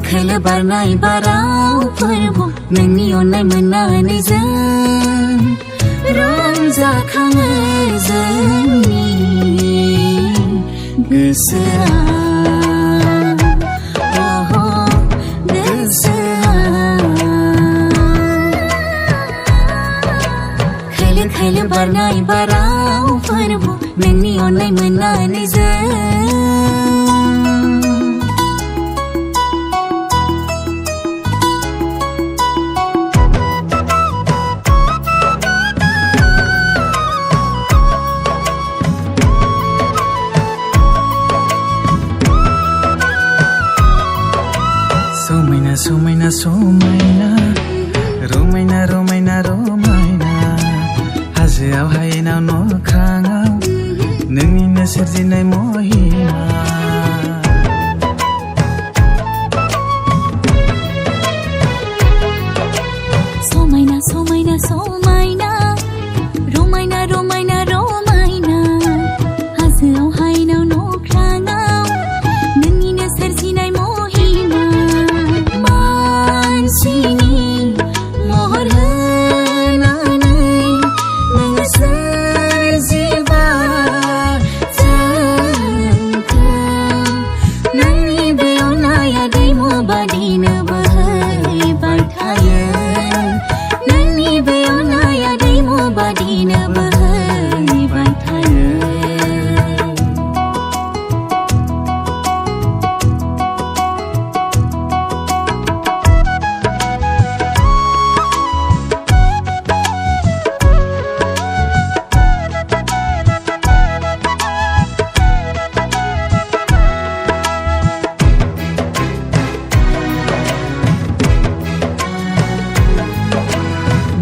खोलो बारनाय बारावफोरबो नोंनि अननाय मोननानै जों रंजाखाङो जोंनि गोसोआ खोलो बारनाय बारावफोरबो नोंनि अननाय मोननानै जों समायना समायना रमायना रमायना रमायना हाजोआव हायेनाव न'ख्राङाव नोंनिनो सोरजिनाय महिमा समायना समायना समायना रमायना रमायना रमायना हाजोआव हायेनाव न'ख्राङाव नोंनिनो सोरजिनाय महिमा मानसिनि महर होनानै नोङो सोरजिबाय जोंखौ नोंनि बे अननाया दैमु बादिनो बोहैबाय थायो नोंनि बे अननाया दैमु बादिनो बोहैबाय थायो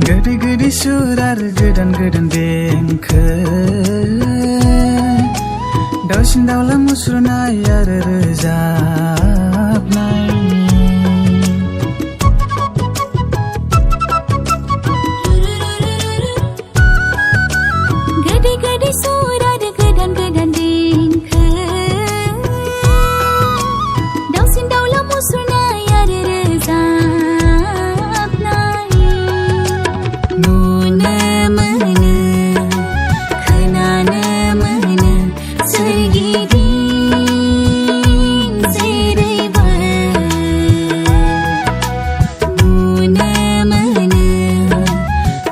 गोदै गोदै सुर आरो गोदान गोदान देंखो दाउसिन दाउला मुसुरनाय आरो रोजाबनाय गोदै गोदै सुर आरो गोदान गोदान देंखो दाउसिन दाउला मुसुरनाय आरो रोजाबनाय नुनो मोनो खोनानो मोनो सोरगिदिं जेरैबो नुनो मोनो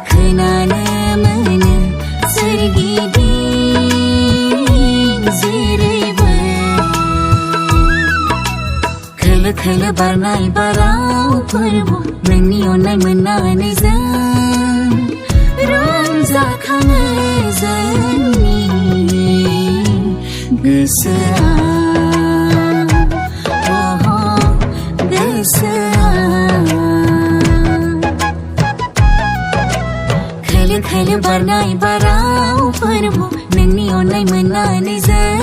खोनानो मोनो सोरगिदिं जेरैबो खोलो खोलो बारनाय बारावफोरबो नोंनि अननाय मोननानै जों रंजाखाङो जोंनि गोसोआ गोसोआ खोलो खोलो बारनाय बारावफोरबो नोंनि अननाय मोननानै जों